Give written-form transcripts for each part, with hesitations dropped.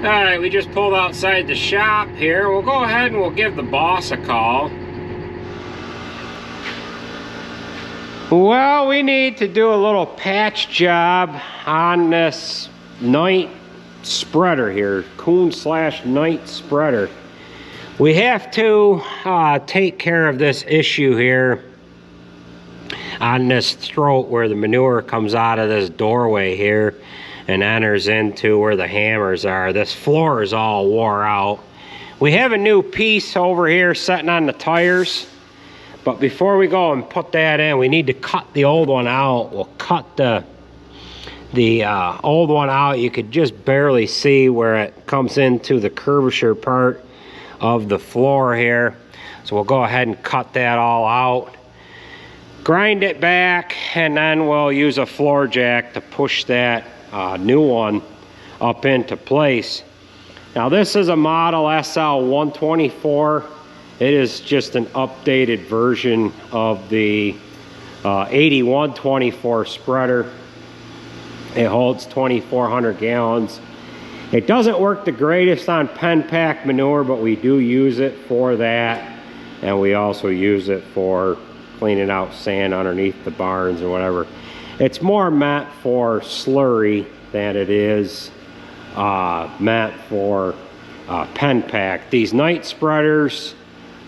Alright, we just pulled outside the shop here. We'll go ahead and we'll give the boss a call. Well, we need to do a little patch job on this night spreader here, Kuhn / night spreader. We have to take care of this issue here on this throat where the manure comes out of this doorway here and enters into where the hammers are. This floor is all wore out. We have a new piece over here sitting on the tires, but before we go and put that in, we need to cut the old one out. We'll cut the old one out. You could just barely see where it comes into the curvature part of the floor here. So we'll go ahead and cut that all out, grind it back, and then we'll use a floor jack to push that new one up into place. Now this is a model SL124. It is just an updated version of the 8124 spreader. It holds 2,400 gallons. It doesn't work the greatest on pen pack manure, but we do use it for that, and we also use it for cleaning out sand underneath the barns or whatever. It's more meant for slurry than it is meant for pen pack. These night spreaders,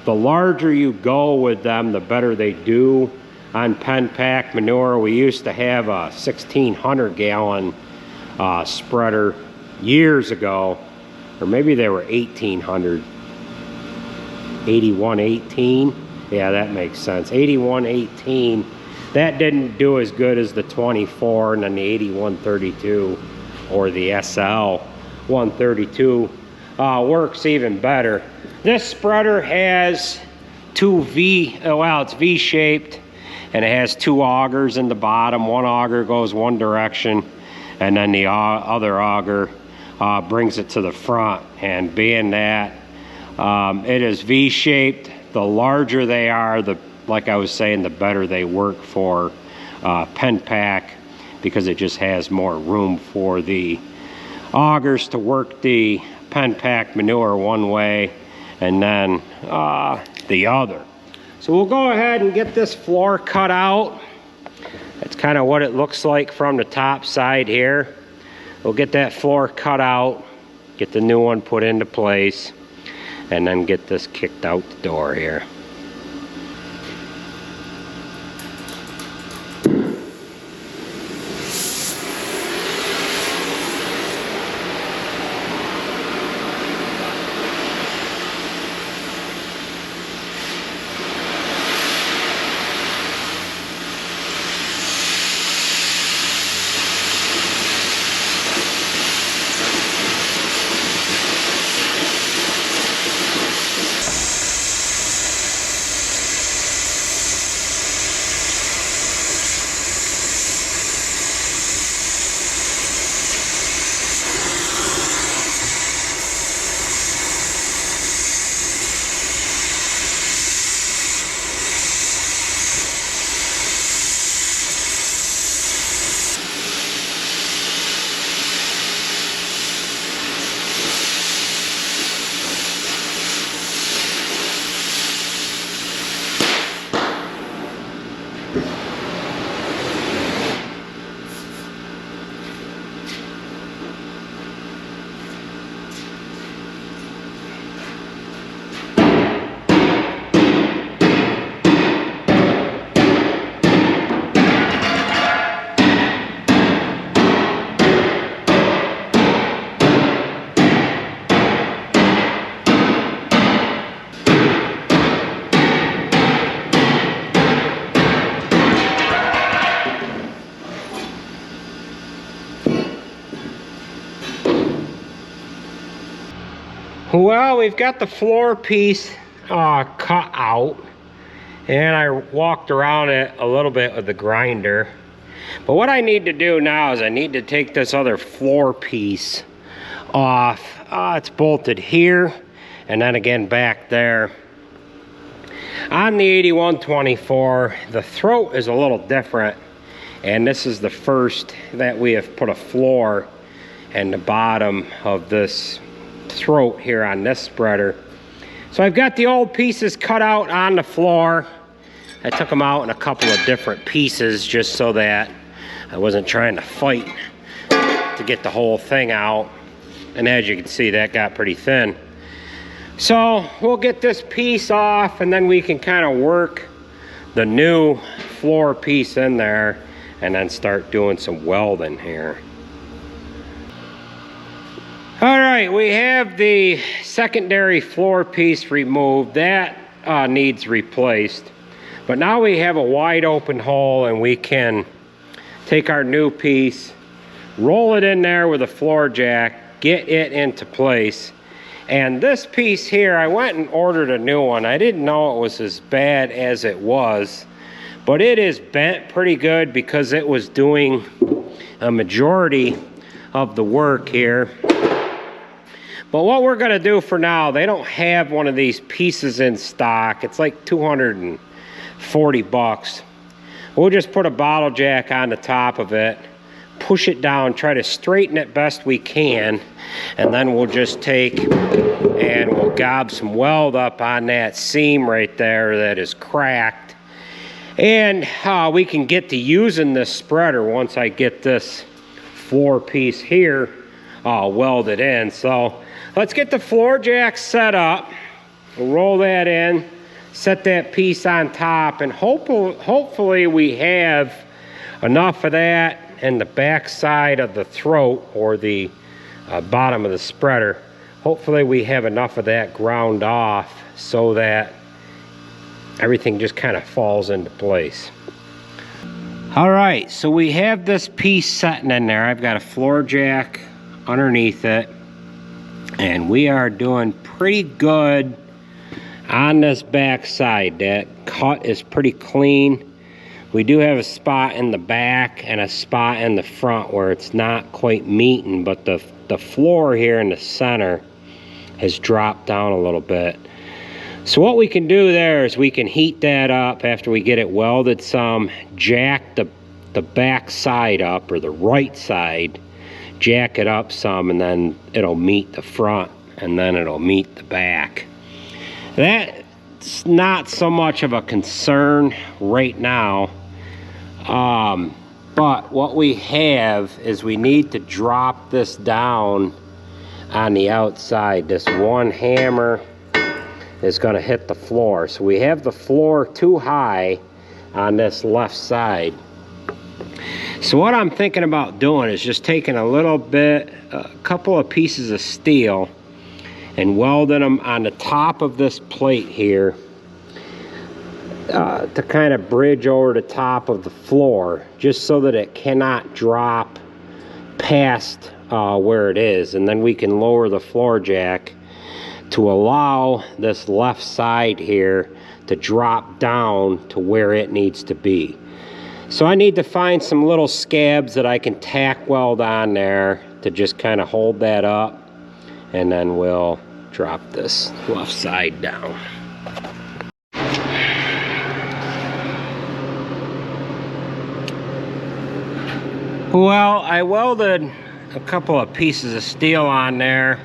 the larger you go with them, the better they do on pen pack manure. We used to have a 1,600 gallon spreader years ago, or maybe they were 1,800. 8118, yeah, that makes sense. 8118. That didn't do as good as the 24, and then the 8132 or the SL132 works even better. This spreader has it's V-shaped, and it has two augers in the bottom. One auger goes one direction, and then the other auger brings it to the front. And being that it is V-shaped, the larger they are, like I was saying, the better they work for pen pack, because it just has more room for the augers to work the pen pack manure one way and then the other. So we'll go ahead and get this floor cut out. That's kind of what it looks like from the top side here. We'll get that floor cut out, get the new one put into place, and then get this kicked out the door here. Well, we've got the floor piece cut out, and I walked around it a little bit with the grinder. But what I need to do now is I need to take this other floor piece off. It's bolted here and then again back there. On the 8124, the throat is a little different, and this is the first that we have put a floor and the bottom of this throat here on this spreader. So I've got the old pieces cut out on the floor. I took them out in a couple of different pieces just so that I wasn't trying to fight to get the whole thing out. And as you can see, that got pretty thin. So we'll get this piece off, and then we can kind of work the new floor piece in there and then start doing some welding here. All right, we have the secondary floor piece removed. That needs replaced. But now we have a wide open hole, and we can take our new piece, roll it in there with a floor jack, get it into place. And this piece here, I went and ordered a new one. I didn't know it was as bad as it was, but it is bent pretty good because it was doing a majority of the work here. But what we're gonna do for now, they don't have one of these pieces in stock. It's like 240 bucks. We'll just put a bottle jack on the top of it, push it down, try to straighten it best we can, and then we'll just take and we'll gob some weld up on that seam right there that is cracked. And we can get to using this spreader once I get this floor piece here welded in. So let's get the floor jack set up. We'll roll that in, set that piece on top, and hopefully we have enough of that in the back side of the throat, or the bottom of the spreader. Hopefully we have enough of that ground off so that everything just kind of falls into place. All right, so we have this piece sitting in there. I've got a floor jack underneath it, and we are doing pretty good on this back side. That cut is pretty clean. We do have a spot in the back and a spot in the front where it's not quite meeting, but the floor here in the center has dropped down a little bit. So what we can do there is we can heat that up after we get it welded some, jack the back side up, or the right side, jack it up some, and then it'll meet the front, and then it'll meet the back. That's not so much of a concern right now. But what we have is we need to drop this down on the outside. This one hammer is going to hit the floor. So we have the floor too high on this left side. So what I'm thinking about doing is just taking a couple of pieces of steel and welding them on the top of this plate here to kind of bridge over the top of the floor, just so that it cannot drop past where it is. And then we can lower the floor jack to allow this left side here to drop down to where it needs to be. So I need to find some little scabs that I can tack weld on there to just kind of hold that up, and then we'll drop this left side down. Well, I welded a couple of pieces of steel on there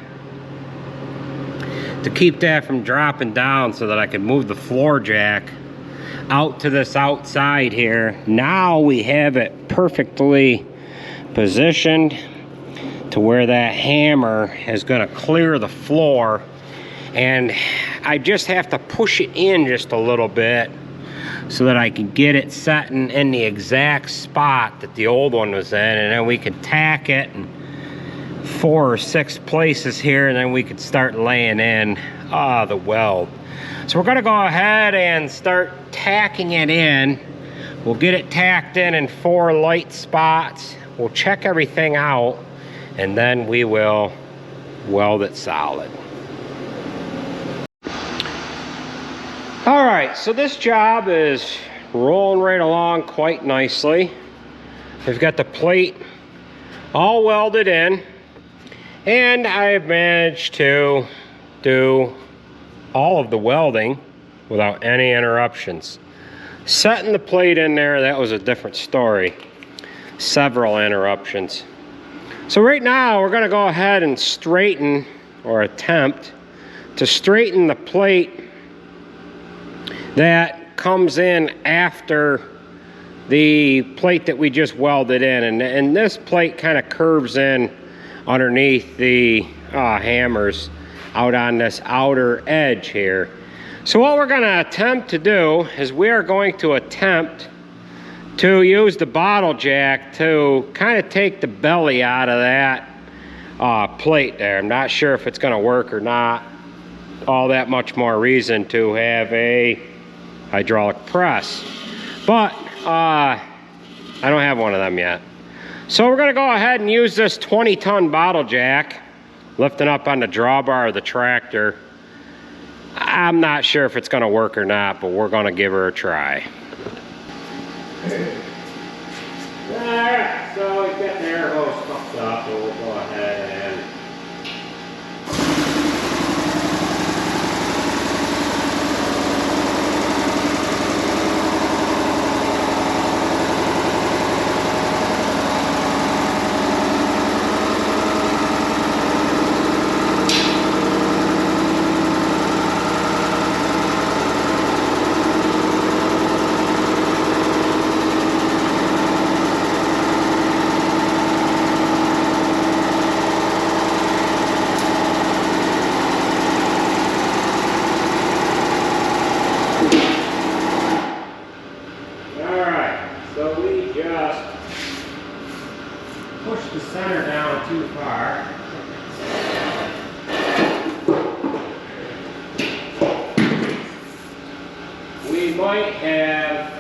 to keep that from dropping down so that I could move the floor jack out to this outside here. Now we have it perfectly positioned to where that hammer is going to clear the floor, and I just have to push it in just a little bit so that I can get it setting in the exact spot that the old one was in, and then we can tack it in 4 or 6 places here, and then we could start laying in the weld. So we're going to go ahead and start tacking it in. We'll get it tacked in 4 light spots. We'll check everything out, and then we will weld it solid. All right, so this job is rolling right along quite nicely. We've got the plate all welded in, and I've managed to do all of the welding without any interruptions. Setting the plate in there, that was a different story. Several interruptions. So right now we're going to go ahead and straighten, or attempt to straighten, the plate that comes in after the plate that we just welded in. And this plate kind of curves in underneath the hammers out on this outer edge here. So what we're going to attempt to do is we are going to attempt to use the bottle jack to kind of take the belly out of that plate there. I'm not sure if it's going to work or not. All that much more reason to have a hydraulic press. But I don't have one of them yet. So we're going to go ahead and use this 20-ton bottle jack, lifting up on the drawbar of the tractor. I'm not sure if it's going to work or not, but we're going to give her a try. Alright, so we've got the air hose hooked up, and we'll go ahead and push the center down too far. We might have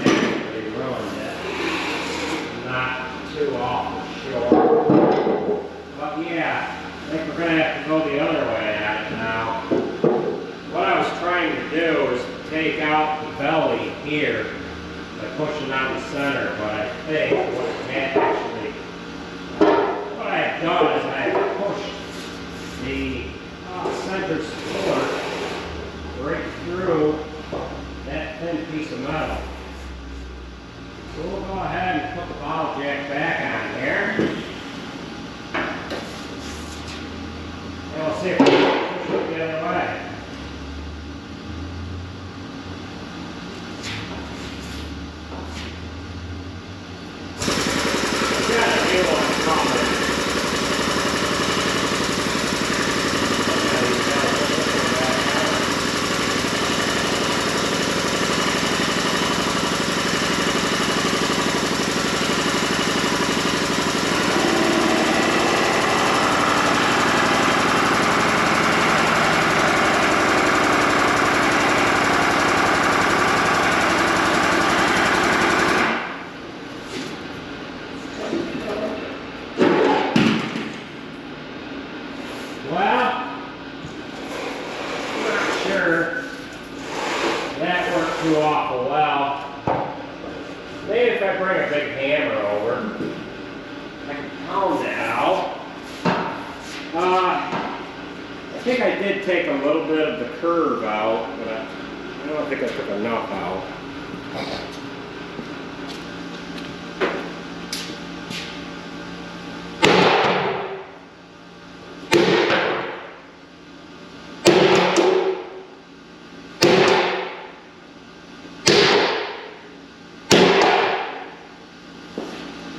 actually ruined it. Not too awful sure. But yeah, I think we're going to have to go the other way at it now. What I was trying to do is take out the belly here by pushing on the center, but I think what I've done is I've pushed the center support right through that thin piece of metal. So we'll go ahead and put the bottle jack back on here. And we'll see if we can push it the other way. That worked too awful well. Maybe if I bring a big hammer over, I can pound that out. I think I did take a little bit of the curve out, but I don't think I took enough out.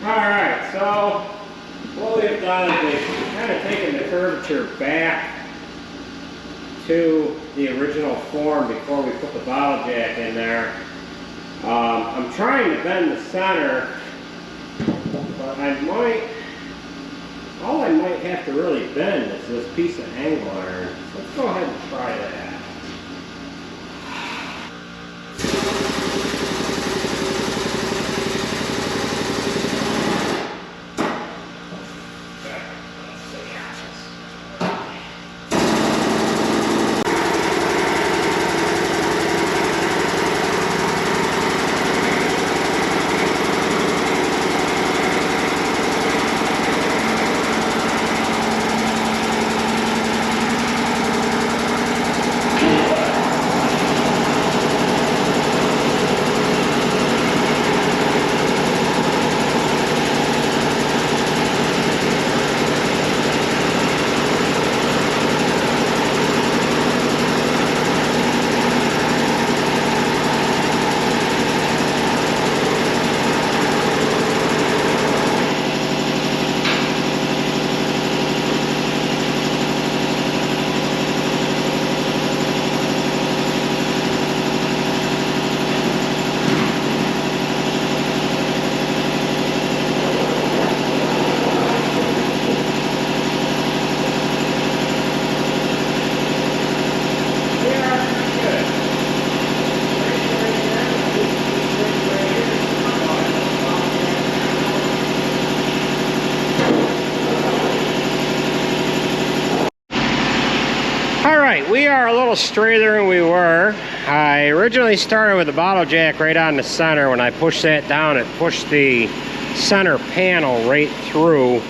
Alright, so what we've done is we've kind of taken the curvature back to the original form before we put the bottle jack in there. I'm trying to bend the center, but all I might have to really bend is this piece of angle iron. So let's go ahead and try that. All right, we are a little straighter than we were. I originally started with the bottle jack right on the center. When I pushed that down, it pushed the center panel right through,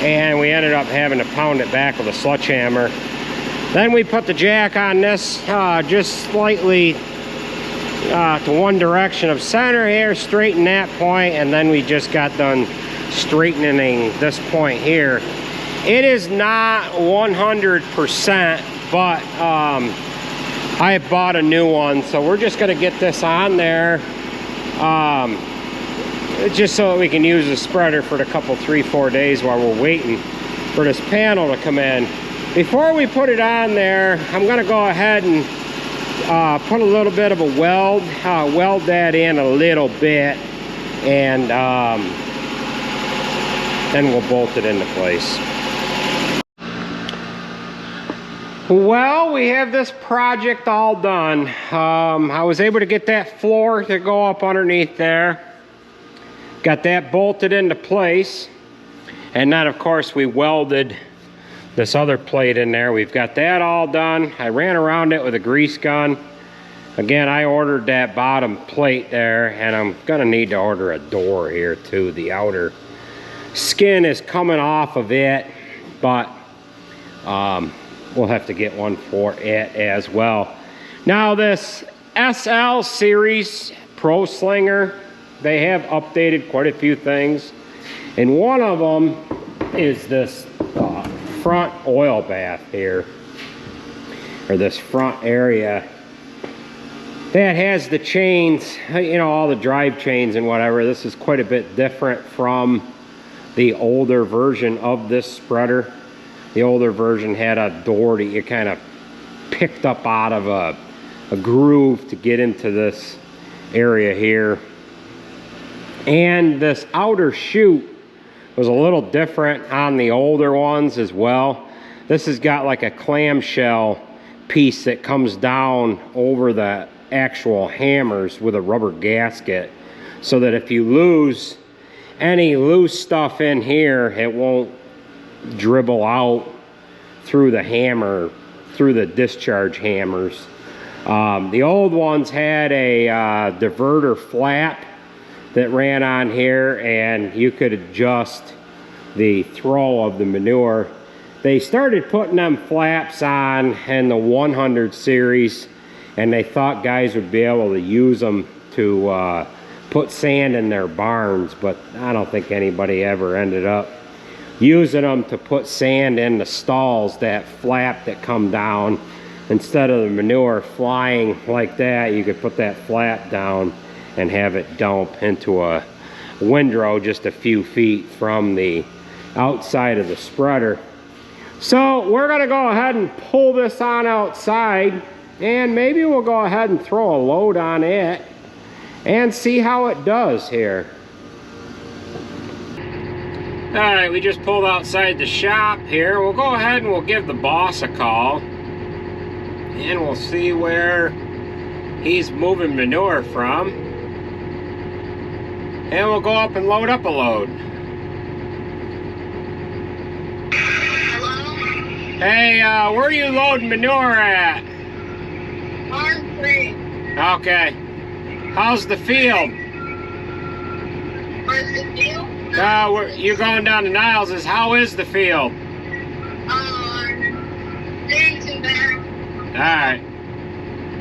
and we ended up having to pound it back with a sledgehammer. Then we put the jack on this just slightly to one direction of center here, straighten that point, and then we just got done straightening this point here. It is not 100%, but I bought a new one, so we're just gonna get this on there just so that we can use the spreader for the couple 3-4 days while we're waiting for this panel to come in. Before we put it on there, I'm gonna go ahead and put a little bit of a weld that in a little bit, and then we'll bolt it into place. Well, we have this project all done. I was able to get that floor to go up underneath there. Got that bolted into place. And then, of course, we welded this other plate in there. We've got that all done. I ran around it with a grease gun. Again, I ordered that bottom plate there, and I'm gonna need to order a door here too. The outer skin is coming off of it, but we'll have to get one for it as well. Now this SL series Pro Slinger, they have updated quite a few things, and one of them is this front oil bath here, or this front area that has the chains, you know, all the drive chains and whatever. This is quite a bit different from the older version of this spreader. The older version had a door that you kind of picked up out of a groove to get into this area here. And this outer chute was a little different on the older ones as well. This has got like a clamshell piece that comes down over the actual hammers with a rubber gasket, so that if you lose any loose stuff in here, it won't dribble out through the hammer, through the discharge hammers. The old ones had a diverter flap that ran on here, and you could adjust the throw of the manure. They started putting them flaps on in the 100 series, and they thought guys would be able to use them to put sand in their barns, but I don't think anybody ever ended up using them to put sand in the stalls, that flap that come down. Instead of the manure flying like that, you could put that flap down and have it dump into a windrow just a few feet from the outside of the spreader. So we're gonna go ahead and pull this on outside, and maybe we'll go ahead and throw a load on it and see how it does here. All right, we just pulled outside the shop here. We'll go ahead and we'll give the boss a call, and we'll see where he's moving manure from, and we'll go up and load up a load. Hello? Hey, where are you loading manure at? Barn 3. Okay. How's the field? Where's the field? You're going down to Niles's. How is the field? Thanks and back.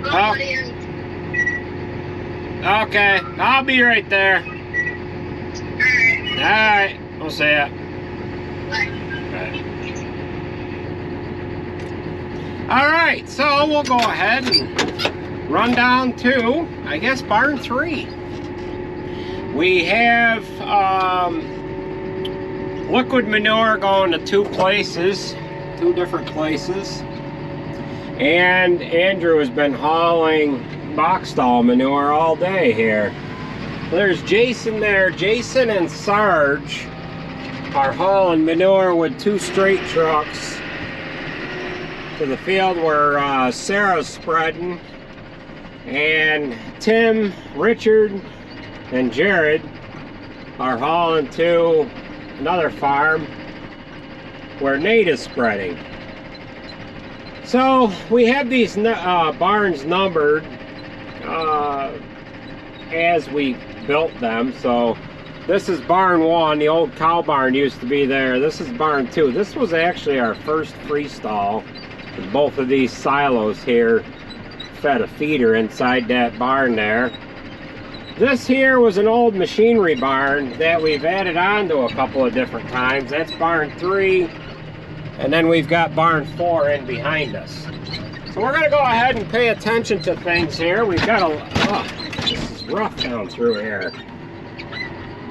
Alright. Okay, I'll be right there. Alright, we'll see ya. Alright, so we'll go ahead and run down to, I guess, barn 3. We have liquid manure going to two different places. And Andrew has been hauling box stall manure all day here. There's Jason there. Jason and Sarge are hauling manure with 2 straight trucks to the field where Sarah's spreading. And Tim, Richard, and Jared are hauling to another farm where Nate is spreading. So we have these barns numbered as we built them. So this is barn 1, the old cow barn used to be there. This is barn 2. This was actually our first freestall. Both of these silos here fed a feeder inside that barn there. This here was an old machinery barn that we've added on to a couple of different times. That's barn 3, and then we've got barn 4 in behind us. So we're gonna go ahead and pay attention to things here. We've got this is rough down through here.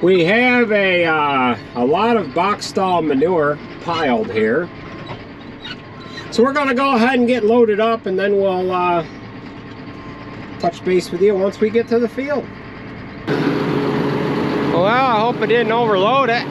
We have a lot of box stall manure piled here. So we're gonna go ahead and get loaded up, and then we'll touch base with you once we get to the field. Well, I hope I didn't overload it.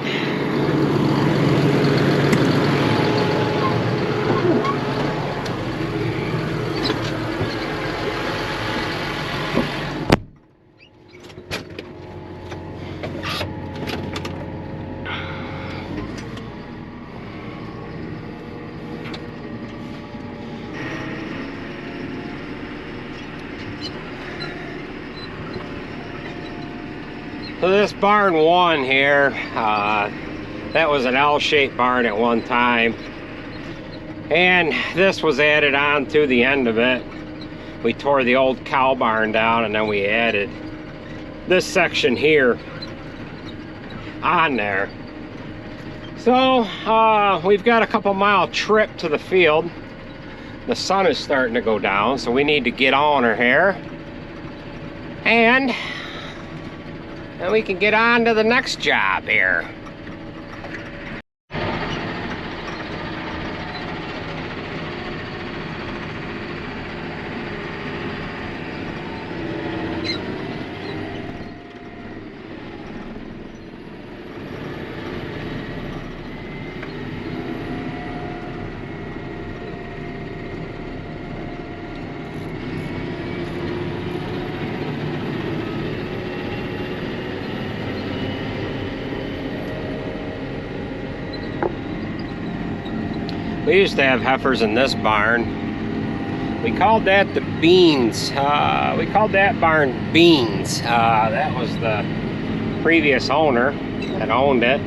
So this barn 1 here, that was an L-shaped barn at one time, and this was added on to the end of it. We tore the old cow barn down, and then we added this section here on there. So we've got a couple mile trip to the field. The sun is starting to go down, so we need to get on her here, and we can get on to the next job here. We used to have heifers in this barn. We called that the Beans. We called that barn Beans. That was the previous owner that owned it.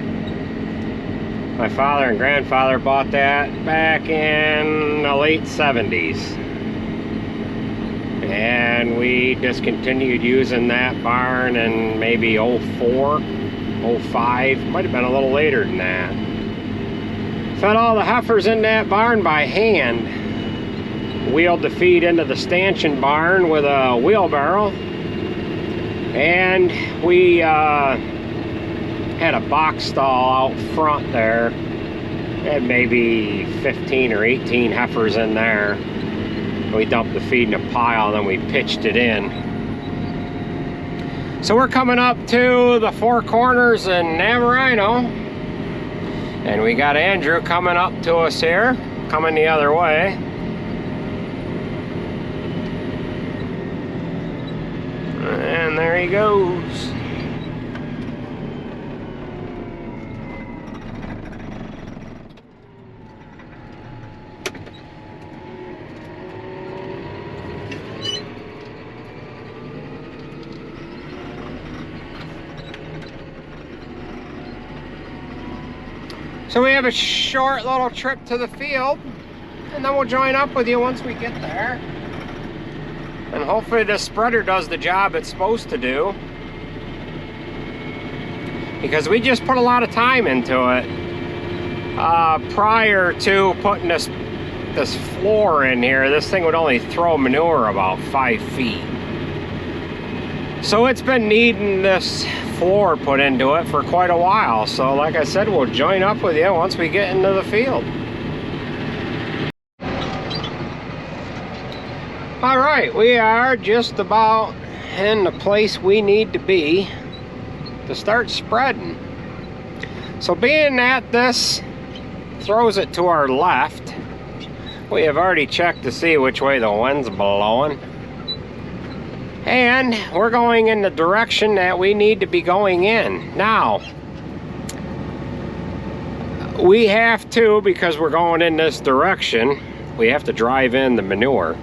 My father and grandfather bought that back in the late 70s. And we discontinued using that barn in maybe 04, 05. Might have been a little later than that. Fed all the heifers in that barn by hand. Wheeled the feed into the stanchion barn with a wheelbarrow. And we had a box stall out front there. Had maybe 15 or 18 heifers in there. We dumped the feed in a pile, and then we pitched it in. So we're coming up to the Four Corners in Navarino. And we got Andrew coming up to us here, coming the other way. And there he goes. So we have a short little trip to the field, and then we'll join up with you once we get there. And hopefully the spreader does the job it's supposed to do, because we just put a lot of time into it. Prior to putting this floor in here, this thing would only throw manure about 5 feet. So it's been needing this floor put into it for quite a while. So like I said, we'll join up with you once we get into the field. All right, we are just about in the place we need to be to start spreading. So being that this throws it to our left, we have already checked to see which way the wind's blowing. And we're going in the direction that we need to be going in. Now, we have to, because we're going in this direction, we have to drive in the manure.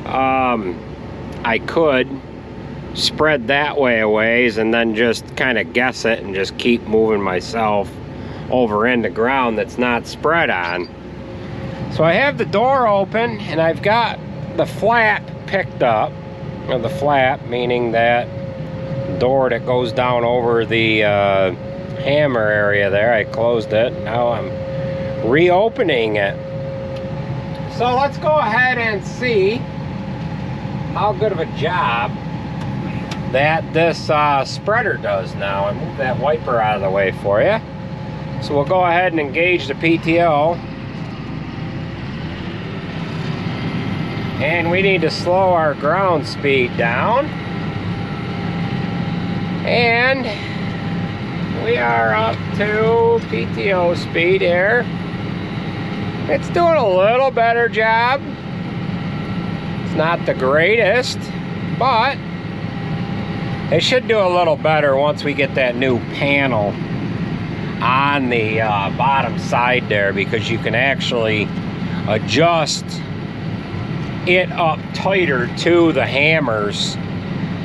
I could spread that way a ways and then just kind of guess it and just keep moving myself over into ground that's not spread on. So I have the door open and I've got the flap picked up. The flap meaning that door that goes down over the hammer area there. I closed it. Now I'm reopening it. So let's go ahead and see how good of a job that this spreader does now. I move that wiper out of the way for you. So we'll go ahead and engage the PTO. And we need to slow our ground speed down. And we are up to PTO speed here. It's doing a little better job. It's not the greatest, but it should do a little better once we get that new panel on the bottom side there, because you can actually adjust it up tighter to the hammers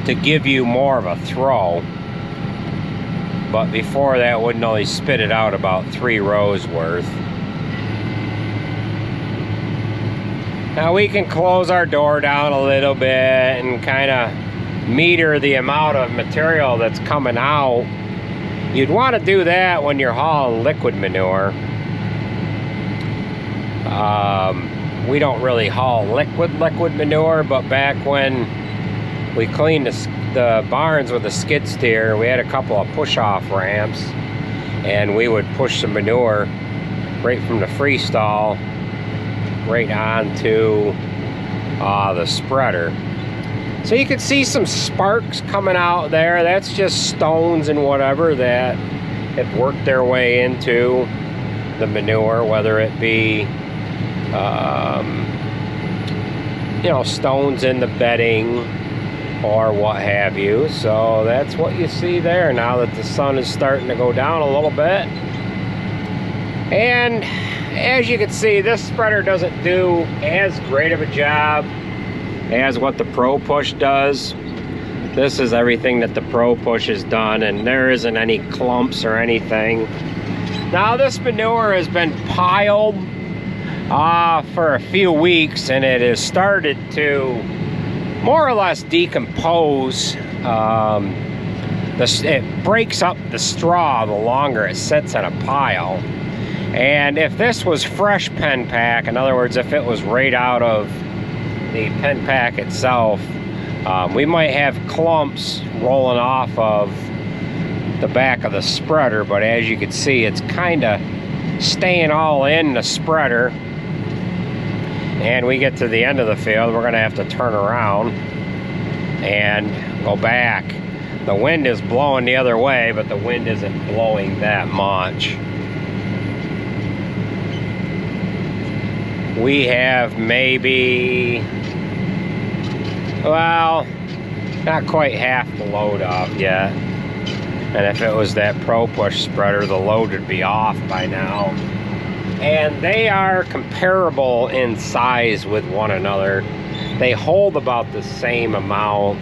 to give you more of a throw. But before that, wouldn't only spit it out about 3 rows worth. Now we can close our door down a little bit and kind of meter the amount of material that's coming out. You'd want to do that when you're hauling liquid manure. We don't really haul liquid manure, but back when we cleaned the barns with a skid steer, we had a couple of push-off ramps, and we would push the manure right from the freestall right onto the spreader. So you can see some sparks coming out there. That's just stones and whatever that have worked their way into the manure, whether it be you know, stones in the bedding or what have you. So that's what you see there now that the sun is starting to go down a little bit. And as you can see, this spreader doesn't do as great of a job as what the Pro Push does. This is everything that the Pro Push has done, and there isn't any clumps or anything. Now this manure has been piled for a few weeks, and it has started to more or less decompose. It breaks up the straw the longer it sits in a pile. And if this was fresh pen pack, in other words, if it was right out of the pen pack itself, we might have clumps rolling off of the back of the spreader, but as you can see, it's kind of staying all in the spreader. And we get to the end of the field, we're going to have to turn around and go back. The wind is blowing the other way, but the wind isn't blowing that much. We have maybe, well, not quite half the load off yet. And if it was that Pro Push spreader, the load would be off by now. And they are comparable in size with one another. They hold about the same amount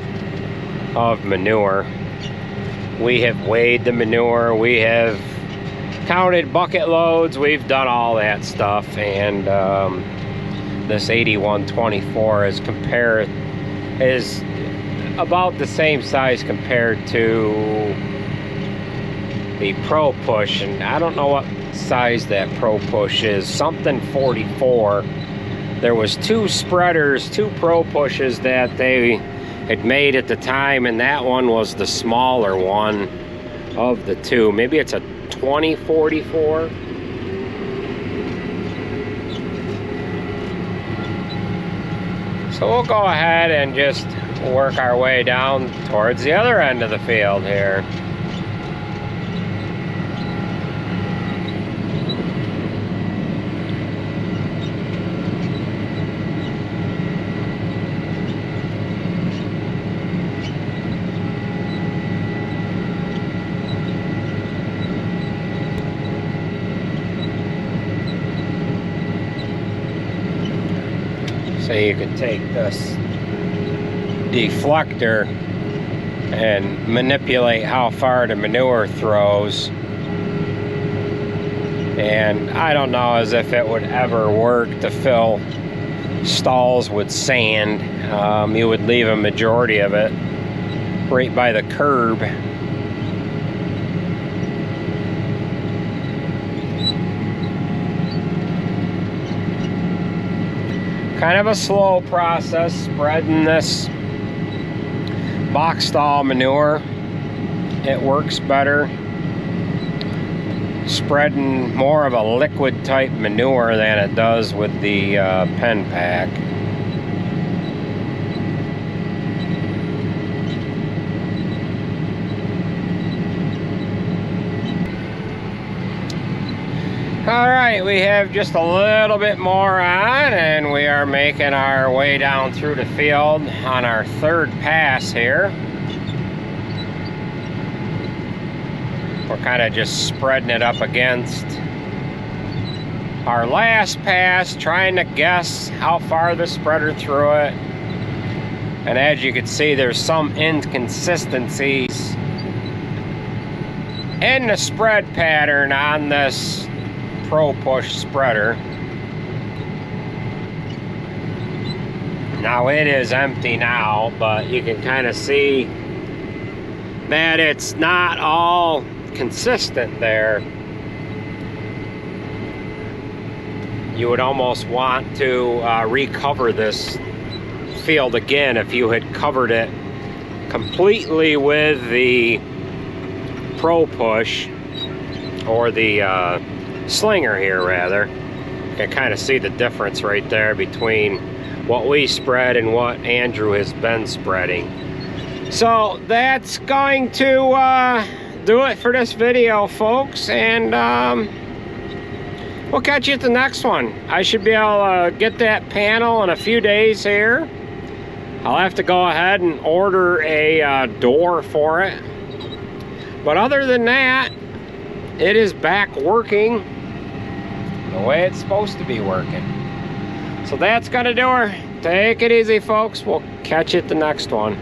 of manure. We have weighed the manure, we have counted bucket loads, we've done all that stuff, and this 8124 is about the same size compared to the Pro Push, and I don't know what size that Pro Push is, something 44. There was 2 spreaders, 2 Pro Pushes that they had made at the time, and that one was the smaller one of the 2. Maybe it's a 2044. So we'll go ahead and just work our way down towards the other end of the field here. So you can take this deflector and manipulate how far the manure throws. And I don't know as if it would ever work to fill stalls with sand. You would leave a majority of it right by the curb. Kind of a slow process spreading this box stall manure. It works better spreading more of a liquid type manure than it does with the pen pack. Alright, we have just a little bit more on, and we are making our way down through the field on our third pass here. We're kind of just spreading it up against our last pass, trying to guess how far the spreader threw it. And as you can see, there's some inconsistencies in the spread pattern on this Pro Push spreader. Now it is empty now, but you can kind of see that it's not all consistent there. You would almost want to recover this field again if you had covered it completely with the Pro Push, or the Slinger here rather. You can kind of see the difference right there between what we spread and what Andrew has been spreading. So that's going to do it for this video, folks, and we'll catch you at the next one. I should be able to get that panel in a few days here. I'll have to go ahead and order a door for it, but other than that, it is back working the way it's supposed to be working. So that's gonna do her. Take it easy, folks. We'll catch you at the next one.